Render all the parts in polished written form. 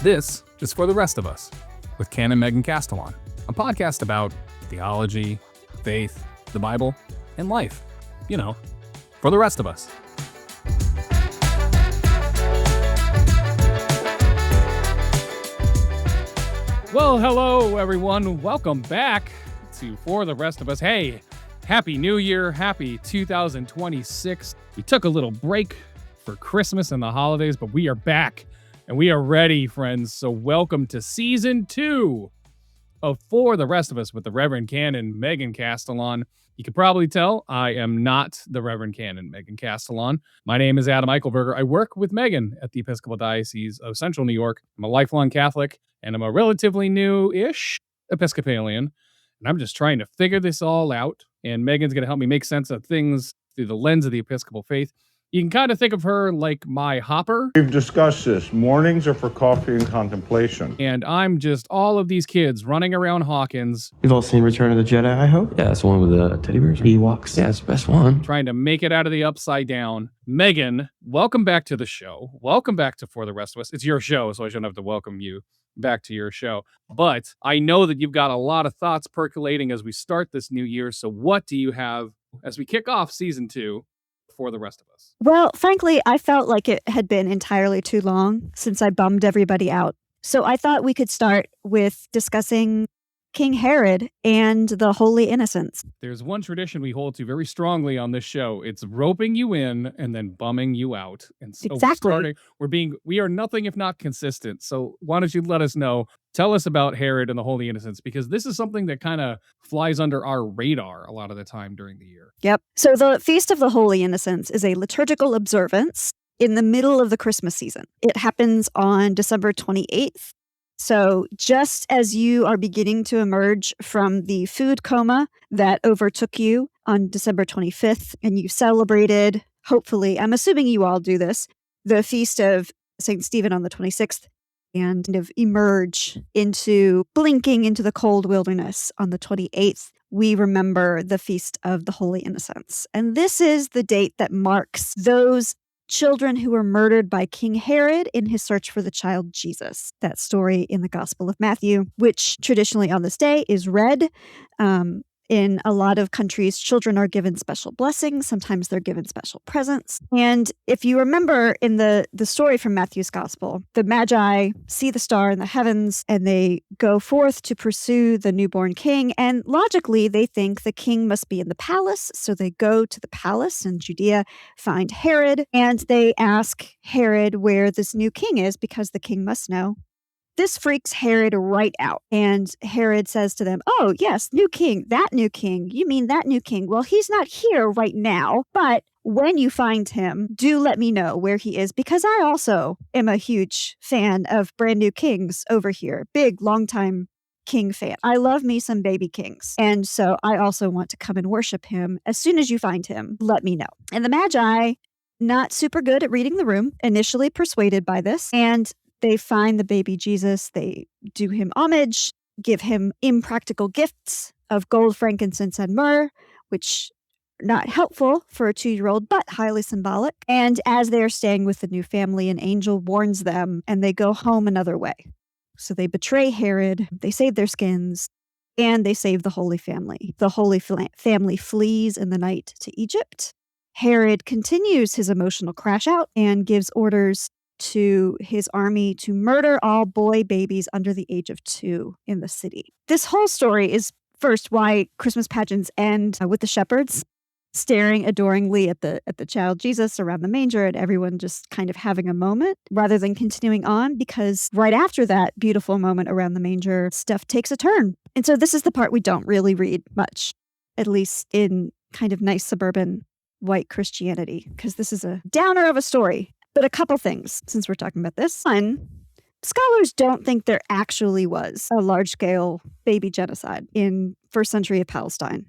This is For the Rest of Us with Ken and Megan Castellan, a podcast about theology, faith, the Bible, and life. You know, for the rest of us. Well, hello, everyone. Welcome back to For the Rest of Us. Hey, Happy New Year. Happy 2026. We took a little break for Christmas and the holidays, but we are back. And we are ready, friends. So welcome to Season 2 of For the Rest of Us with the Reverend Canon Megan Castellan. You can probably tell I am not the Reverend Canon Megan Castellan. My name is Adam Eichelberger. I work with Megan at the Episcopal Diocese of Central New York. I'm a lifelong Catholic, and I'm a relatively new-ish Episcopalian. And I'm just trying to figure this all out. And Megan's going to help me make sense of things through the lens of the Episcopal faith. You can kind of think of her like my hopper. We've discussed this. Mornings are for coffee and contemplation. And I'm just all of these kids running around Hawkins. You've all seen Return of the Jedi, I hope? Yeah, that's the one with the teddy bears. Ewoks. Yeah, it's the best one. Trying to make it out of the upside down. Megan, welcome back to the show. Welcome back to For the Rest of Us. It's your show, so I shouldn't have to welcome you back to your show. But I know that you've got a lot of thoughts percolating as we start this new year. So what do you have as we kick off Season 2? For the rest of us? Well, frankly, I felt like it had been entirely too long since I bummed everybody out. So I thought we could start with discussing King Herod and the Holy Innocents. There's one tradition we hold to very strongly on this show. It's roping you in and then bumming you out. And so Exactly. we are nothing if not consistent. So why don't you let us know? Tell us about Herod and the Holy Innocents, because this is something that kind of flies under our radar a lot of the time during the year. Yep. So the Feast of the Holy Innocents is a liturgical observance in the middle of the Christmas season. It happens on December 28th. So just as you are beginning to emerge from the food coma that overtook you on December 25th, and you celebrated, hopefully, I'm assuming you all do this, the Feast of St. Stephen on the 26th, and kind of emerge into blinking into the cold wilderness on the 28th, we remember the Feast of the Holy Innocents. And this is the date that marks those children who were murdered by King Herod in his search for the child Jesus. That story in the Gospel of Matthew, which traditionally on this day is read. In a lot of countries, children are given special blessings. Sometimes they're given special presents. And if you remember in the story from Matthew's Gospel, the Magi see the star in the heavens and they go forth to pursue the newborn king. And logically, they think the king must be in the palace. So they go to the palace in Judea, find Herod, and they ask Herod where this new king is because the king must know. This freaks Herod right out. And Herod says to them, "Oh, yes, new king, that new king. You mean that new king? Well, he's not here right now, but when you find him, do let me know where he is, because I also am a huge fan of brand new kings over here. Big, longtime king fan. I love me some baby kings. And so I also want to come and worship him. As soon as you find him, let me know." And the Magi, not super good at reading the room, initially persuaded by this, and they find the baby Jesus, they do him homage, give him impractical gifts of gold, frankincense, and myrrh, which are not helpful for a 2-year-old, but highly symbolic. And as they're staying with the new family, an angel warns them, and they go home another way. So they betray Herod, they save their skins, and they save the Holy Family. The Holy Family flees in the night to Egypt. Herod continues his emotional crash out and gives orders to his army to murder all boy babies under the age of 2 in the city. This whole story is first why Christmas pageants end with the shepherds staring adoringly at the child Jesus around the manger and everyone just kind of having a moment rather than continuing on, because right after that beautiful moment around the manger, stuff takes a turn. And so this is the part we don't really read much, at least in kind of nice suburban white Christianity, because this is a downer of a story. But a couple things, since we're talking about this. One, scholars don't think there actually was a large-scale baby genocide in first century of Palestine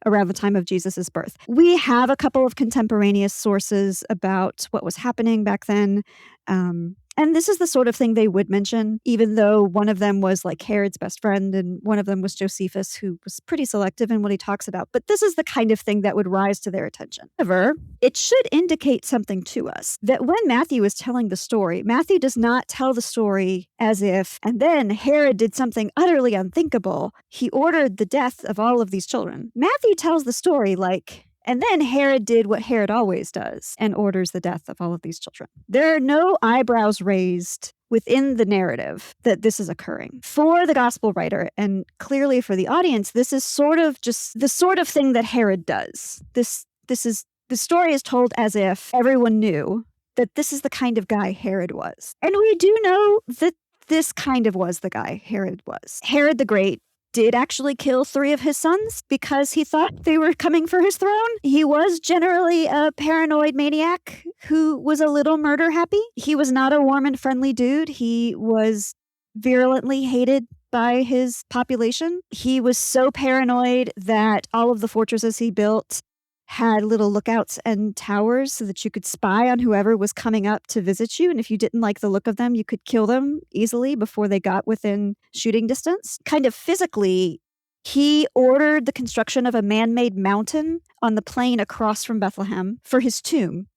around the time of Jesus' birth. We have a couple of contemporaneous sources about what was happening back then. And And this is the sort of thing they would mention, even though one of them was like Herod's best friend and one of them was Josephus, who was pretty selective in what he talks about. But this is the kind of thing that would rise to their attention. However, it should indicate something to us that when Matthew is telling the story, Matthew does not tell the story as if, and then Herod did something utterly unthinkable. He ordered the death of all of these children. Matthew tells the story like, and then Herod did what Herod always does and orders the death of all of these children. There are no eyebrows raised within the narrative that this is occurring. For the gospel writer, and clearly for the audience, this is sort of just the sort of thing that Herod does. The story is told as if everyone knew that this is the kind of guy Herod was. And we do know that this kind of was the guy Herod was. Herod the Great did actually kill 3 of his sons because he thought they were coming for his throne. He was generally a paranoid maniac who was a little murder happy. He was not a warm and friendly dude. He was virulently hated by his population. He was so paranoid that all of the fortresses he built had little lookouts and towers so that you could spy on whoever was coming up to visit you. And if you didn't like the look of them, you could kill them easily before they got within shooting distance. Kind of physically, he ordered the construction of a man-made mountain on the plain across from Bethlehem for his tomb.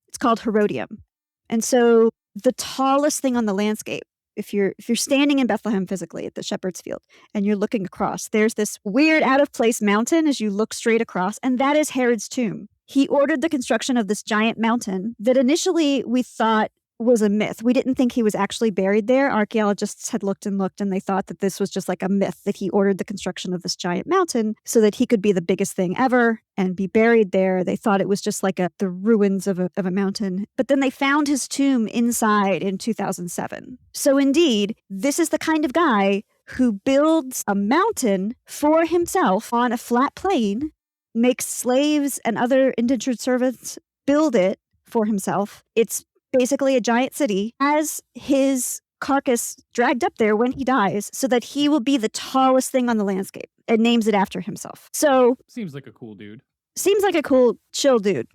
It's called Herodium. And so the tallest thing on the landscape, if you're standing in Bethlehem physically at the shepherd's field and you're looking across, there's this weird out of place mountain as you look straight across, and that is Herod's tomb. He ordered the construction of this giant mountain that initially we thought was a myth. We didn't think he was actually buried there. Archaeologists had looked and they thought that this was just like a myth, that he ordered the construction of this giant mountain so that he could be the biggest thing ever and be buried there. They thought it was just like the ruins of a mountain. But then they found his tomb inside in 2007. So indeed, this is the kind of guy who builds a mountain for himself on a flat plain, makes slaves and other indentured servants build it for himself. It's basically a giant city, has his carcass dragged up there when he dies so that he will be the tallest thing on the landscape, and names it after himself. So Seems like a cool dude. Seems like a cool, chill dude.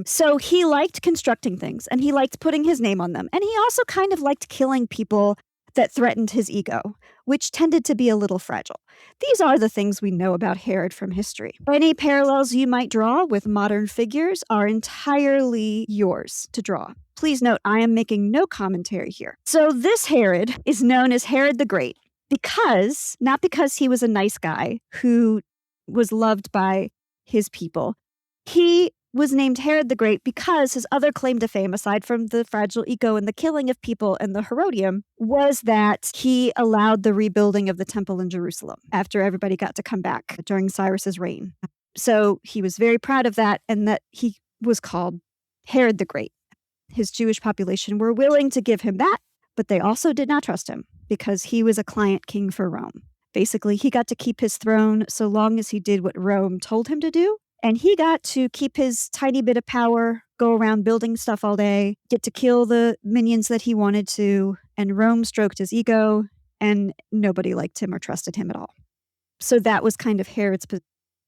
So he liked constructing things and he liked putting his name on them. And he also kind of liked killing people that threatened his ego, which tended to be a little fragile. These are the things we know about Herod from history. Any parallels you might draw with modern figures are entirely yours to draw. Please note, I am making no commentary here. So this Herod is known as Herod the Great not because he was a nice guy who was loved by his people. He was named Herod the Great because his other claim to fame, aside from the fragile ego and the killing of people and the Herodium, was that he allowed the rebuilding of the temple in Jerusalem after everybody got to come back during Cyrus's reign. So he was very proud of that, and that he was called Herod the Great. His Jewish population were willing to give him that, but they also did not trust him because he was a client king for Rome. Basically, he got to keep his throne so long as he did what Rome told him to do. And he got to keep his tiny bit of power, go around building stuff all day, get to kill the minions that he wanted to, and Rome stroked his ego, and nobody liked him or trusted him at all. So that was kind of Herod's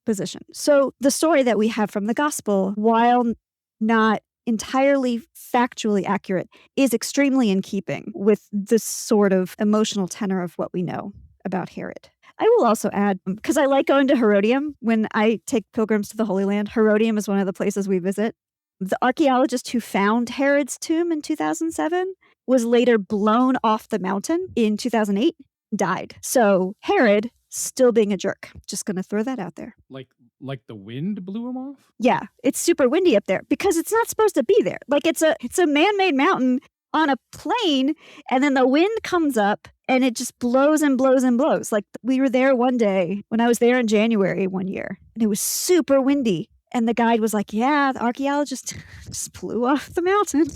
position. So the story that we have from the gospel, while not entirely factually accurate, is extremely in keeping with the sort of emotional tenor of what we know about Herod. I will also add, because I like going to Herodium when I take pilgrims to the Holy Land. Herodium is one of the places we visit. The archaeologist who found Herod's tomb in 2007 was later blown off the mountain in 2008, died. So Herod, still being a jerk. Just going to throw that out there. Like the wind blew him off? Yeah, it's super windy up there because it's not supposed to be there. Like it's a man-made mountain on a plain, and then the wind comes up and it just blows and blows and blows. Like we were there one day when I was there in January one year, and it was super windy. And the guide was like, yeah, the archaeologist just blew off the mountain.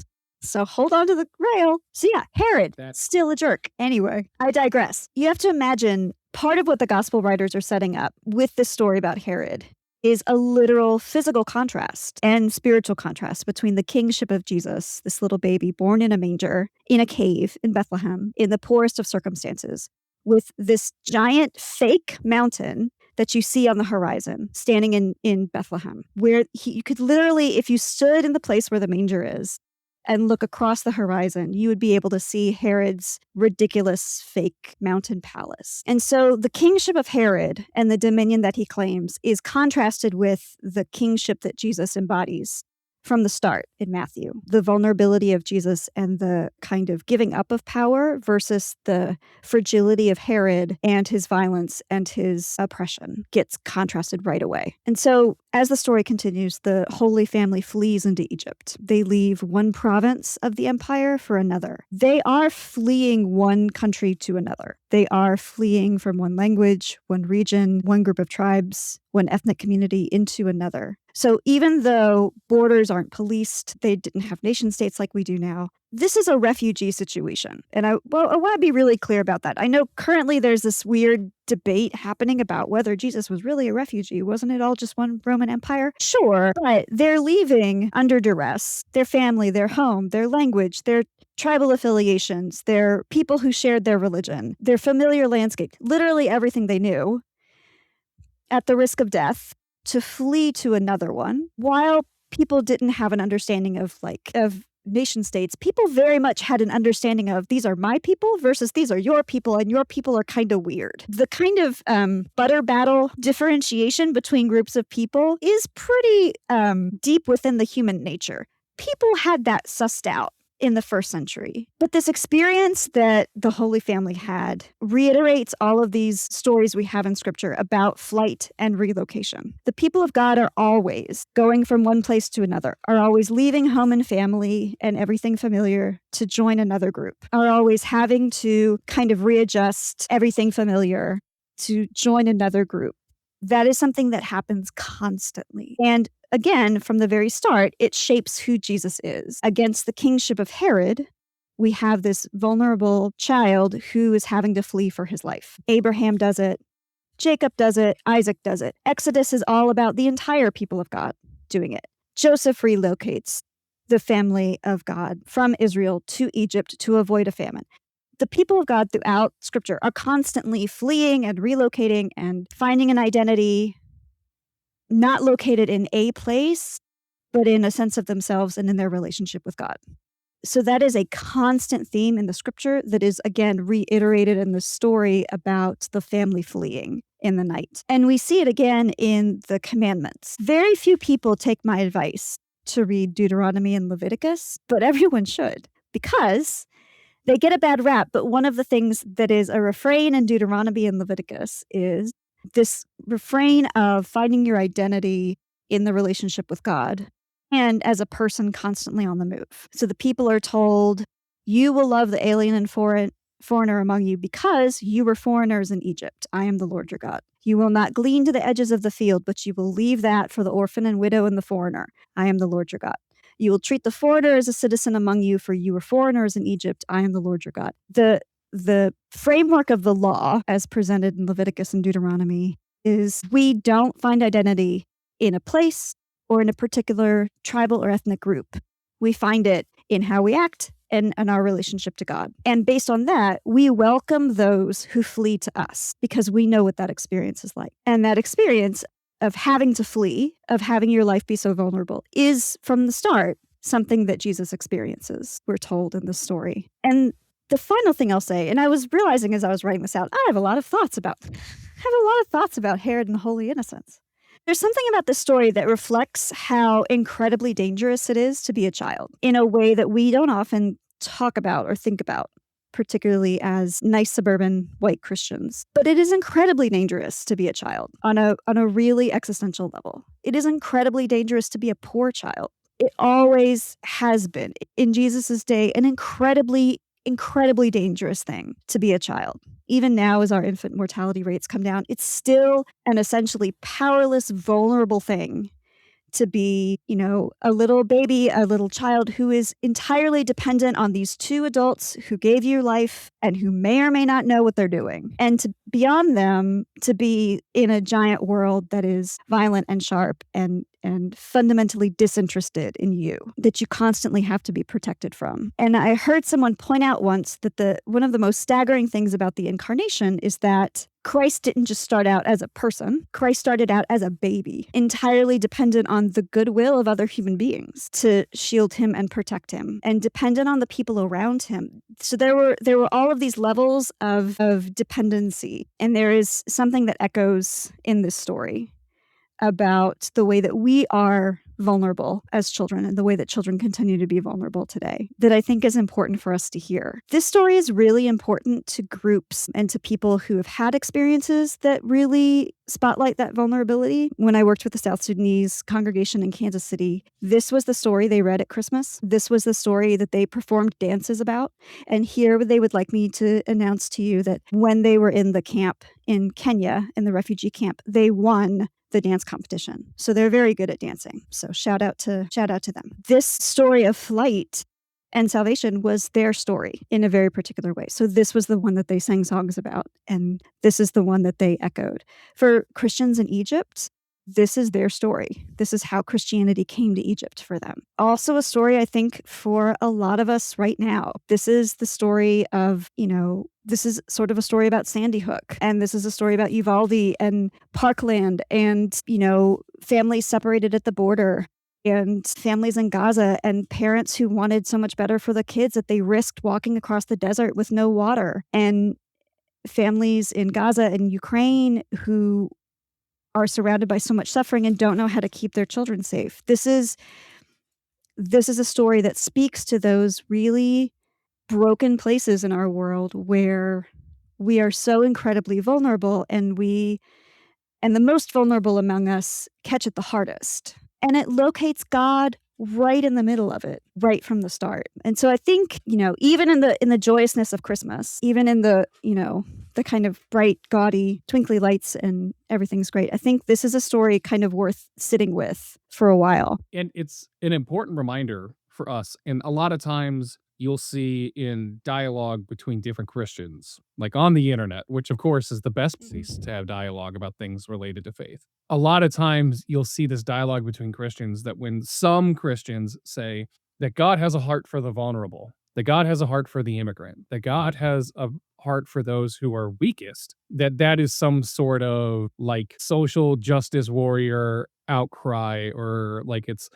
So hold on to the rail. So yeah, Herod, still a jerk. Anyway, I digress. You have to imagine part of what the gospel writers are setting up with this story about Herod is a literal physical contrast and spiritual contrast between the kingship of Jesus, this little baby born in a manger, in a cave in Bethlehem, in the poorest of circumstances, with this giant fake mountain that you see on the horizon standing in Bethlehem, where you could literally, if you stood in the place where the manger is, and look across the horizon, you would be able to see Herod's ridiculous fake mountain palace. And so the kingship of Herod and the dominion that he claims is contrasted with the kingship that Jesus embodies from the start in Matthew. The vulnerability of Jesus and the kind of giving up of power versus the fragility of Herod and his violence and his oppression gets contrasted right away. And so as the story continues, the Holy Family flees into Egypt. They leave one province of the empire for another. They are fleeing one country to another. They are fleeing from one language, one region, one group of tribes, one ethnic community into another. So even though borders aren't policed, they didn't have nation states like we do now, this is a refugee situation. And I want to be really clear about that. I know currently there's this weird debate happening about whether Jesus was really a refugee. Wasn't it all just one Roman Empire? Sure, but they're leaving under duress. Their family, their home, their language, their tribal affiliations, their people who shared their religion, their familiar landscape, literally everything they knew, at the risk of death, to flee to another one. While people didn't have an understanding of nation states, people very much had an understanding of these are my people versus these are your people, and your people are kind of weird. The kind of butter battle differentiation between groups of people is pretty deep within the human nature. People had that sussed out in the first century. But this experience that the Holy Family had reiterates all of these stories we have in Scripture about flight and relocation. The people of God are always going from one place to another, are always leaving home and family and everything familiar to join another group, are always having to kind of readjust everything familiar to join another group. That is something that happens constantly. And again, from the very start, it shapes who Jesus is. Against the kingship of Herod, we have this vulnerable child who is having to flee for his life. Abraham does it. Jacob does it. Isaac does it. Exodus is all about the entire people of God doing it. Joseph relocates the family of God from Israel to Egypt to avoid a famine. The people of God throughout Scripture are constantly fleeing and relocating and finding an identity not located in a place, but in a sense of themselves and in their relationship with God. So that is a constant theme in the Scripture that is, again, reiterated in the story about the family fleeing in the night. And we see it again in the commandments. Very few people take my advice to read Deuteronomy and Leviticus, but everyone should, because they get a bad rap. But one of the things that is a refrain in Deuteronomy and Leviticus is this refrain of finding your identity in the relationship with God and as a person constantly on the move. So the people are told, you will love the alien and foreigner among you because you were foreigners in Egypt. I am the Lord your God. You will not glean to the edges of the field, but you will leave that for the orphan and widow and the foreigner. I am the Lord your God. You will treat the foreigner as a citizen among you, for you were foreigners in Egypt. I am the Lord your God. The framework of the law, as presented in Leviticus and Deuteronomy, is we don't find identity in a place or in a particular tribal or ethnic group. We find it in how we act and in our relationship to God. And based on that, we welcome those who flee to us because we know what that experience is like. And that experience of having to flee, of having your life be so vulnerable, is from the start something that Jesus experiences, we're told in the story. And the final thing I'll say, and I was realizing as I was writing this out, I have a lot of thoughts about Herod and the Holy Innocents. There's something about this story that reflects how incredibly dangerous it is to be a child in a way that we don't often talk about or think about, particularly as nice suburban white Christians. But it is incredibly dangerous to be a child on a really existential level. It is incredibly dangerous to be a poor child. It always has been, in Jesus's day, an incredibly dangerous thing to be a child. Even now, as our infant mortality rates come down, it's still an essentially powerless, vulnerable thing to be, a little baby, a little child who is entirely dependent on these two adults who gave you life and who may or may not know what they're doing. And to beyond them to be in a giant world that is violent and sharp and fundamentally disinterested in you, that you constantly have to be protected from. And I heard someone point out once that one of the most staggering things about the incarnation is that Christ didn't just start out as a person. Christ started out as a baby, entirely dependent on the goodwill of other human beings to shield him and protect him, and dependent on the people around him. So there were all of these levels of dependency. And there is something that echoes in this story about the way that we are vulnerable as children and the way that children continue to be vulnerable today that I think is important for us to hear. This story is really important to groups and to people who have had experiences that really spotlight that vulnerability. When I worked with the South Sudanese congregation in Kansas City, this was the story they read at Christmas. This was the story that they performed dances about. And here they would like me to announce to you that when they were in the camp in Kenya, in the refugee camp, they won the dance competition. So they're very good at dancing. So shout out to them. This story of flight and salvation was their story in a very particular way. So this was the one that they sang songs about, and this is the one that they echoed. For Christians in Egypt, this is their story. This is how Christianity came to Egypt for them. Also a story, I think, for a lot of us right now. This is the story of, this is sort of a story about Sandy Hook. And this is a story about Uvalde and Parkland and, families separated at the border and families in Gaza and parents who wanted so much better for the kids that they risked walking across the desert with no water, and families in Gaza and Ukraine who are surrounded by so much suffering and don't know how to keep their children safe. This is a story that speaks to those really broken places in our world where we are so incredibly vulnerable, and the most vulnerable among us catch it the hardest. And it locates God right in the middle of it, right from the start. And so I think, even in the joyousness of Christmas, even in the kind of bright, gaudy, twinkly lights and everything's great, I think this is a story kind of worth sitting with for a while. And it's an important reminder for us. And a lot of times you'll see in dialogue between different Christians, like on the internet, which of course is the best place to have dialogue about things related to faith. A lot of times you'll see this dialogue between Christians that when some Christians say that God has a heart for the vulnerable, that God has a heart for the immigrant, that God has a heart for those who are weakest, that is some sort of like social justice warrior outcry, or like it's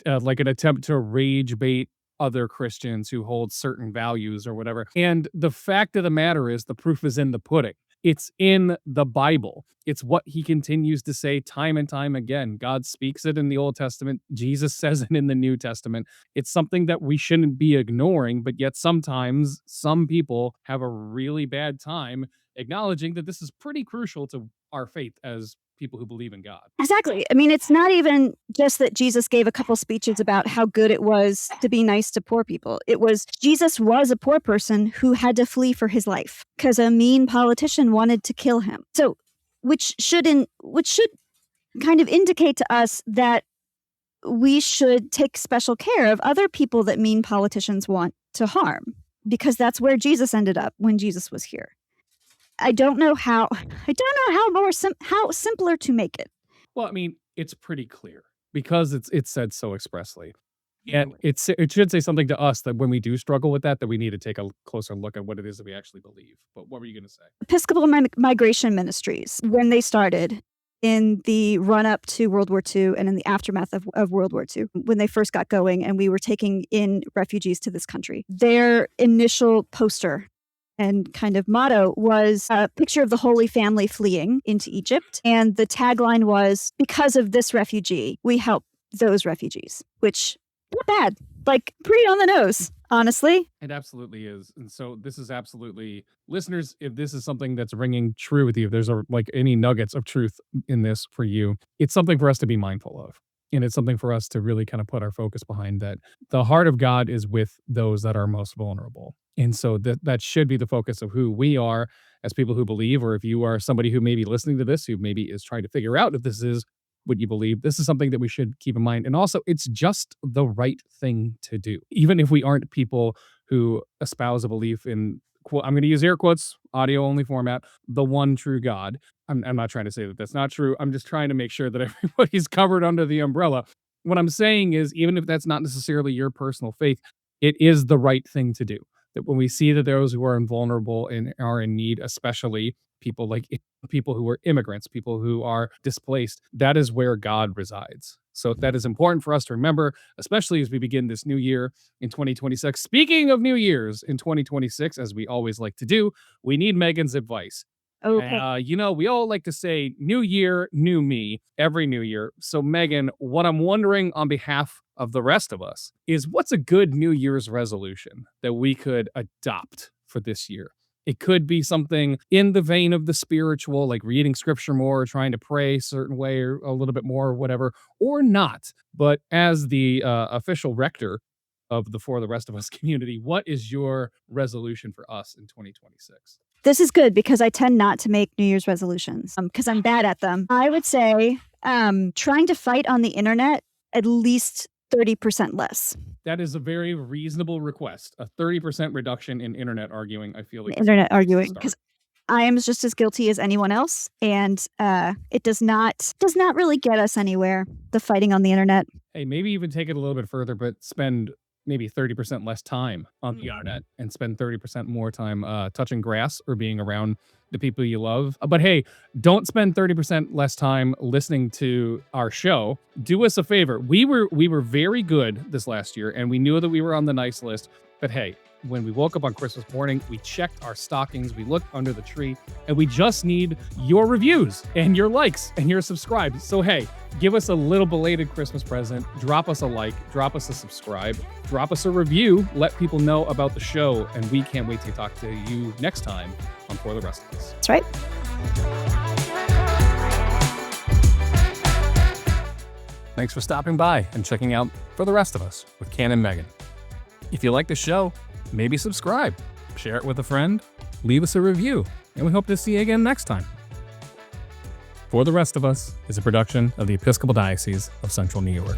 like an attempt to rage bait other Christians who hold certain values or whatever. And the fact of the matter is, the proof is in the pudding. It's in the Bible. It's what he continues to say time and time again. God speaks it in the Old Testament. Jesus says it in the New Testament. It's something that we shouldn't be ignoring, but yet sometimes some people have a really bad time acknowledging that this is pretty crucial to our faith as people who believe in God. Exactly. I mean, it's not even just that Jesus gave a couple speeches about how good it was to be nice to poor people. It was Jesus was a poor person who had to flee for his life because a mean politician wanted to kill him. So, which should kind of indicate to us that we should take special care of other people that mean politicians want to harm, because that's where Jesus ended up when Jesus was here. I don't know how how simpler to make it. Well, I mean, it's pretty clear because it's said so expressly. And it should say something to us that when we do struggle with that we need to take a closer look at what it is that we actually believe. But what were you going to say? Episcopal Migration Ministries, when they started in the run-up to World War II and in the aftermath of World War II, when they first got going and we were taking in refugees to this country, their initial poster and kind of motto was a picture of the Holy Family fleeing into Egypt. And the tagline was, because of this refugee, we help those refugees, which not bad, like pretty on the nose, honestly. It absolutely is. And so this is absolutely, listeners, if this is something that's ringing true with you, if there's any nuggets of truth in this for you, it's something for us to be mindful of. And it's something for us to really kind of put our focus behind, that the heart of God is with those that are most vulnerable. And so that should be the focus of who we are as people who believe, or if you are somebody who may be listening to this, who maybe is trying to figure out if this is what you believe, this is something that we should keep in mind. And also, it's just the right thing to do. Even if we aren't people who espouse a belief in, I'm going to use air quotes, audio only format, the one true God. I'm not trying to say that that's not true. I'm just trying to make sure that everybody's covered under the umbrella. What I'm saying is, even if that's not necessarily your personal faith, it is the right thing to do. That when we see that those who are vulnerable and are in need, especially people who are immigrants, people who are displaced, that is where God resides. So that is important for us to remember, especially as we begin this new year in 2026. Speaking of New Year's in 2026, as we always like to do, we need Megan's advice. Okay. We all like to say new year, new me every new year. So, Megan, what I'm wondering on behalf of the rest of us is what's a good New Year's resolution that we could adopt for this year? It could be something in the vein of the spiritual, like reading scripture more, or trying to pray a certain way or a little bit more, or whatever, or not. But as the official rector of the For the Rest of Us community, what is your resolution for us in 2026? This is good because I tend not to make New Year's resolutions because I'm bad at them. I would say trying to fight on the internet at least 30% less. That is a very reasonable request. A 30% reduction in internet arguing, I feel like. Internet arguing, because I am just as guilty as anyone else, and it does not really get us anywhere, the fighting on the internet. Hey, maybe even take it a little bit further, but spend maybe 30% less time on the internet and spend 30% more time touching grass or being around the people you love. But hey, don't spend 30% less time listening to our show. Do us a favor. We were very good this last year, and we knew that we were on the nice list. But hey, when we woke up on Christmas morning, we checked our stockings, we looked under the tree, and we just need your reviews and your likes and your subscribes. So hey, give us a little belated Christmas present. Drop us a like, drop us a subscribe, drop us a review, let people know about the show, and we can't wait to talk to you next time on For the Rest of Us. That's right. Thanks for stopping by and checking out For the Rest of Us with Ken and Megan. If you like the show, maybe subscribe, share it with a friend, leave us a review, and we hope to see you again next time. For the Rest of Us is a production of the Episcopal Diocese of Central New York.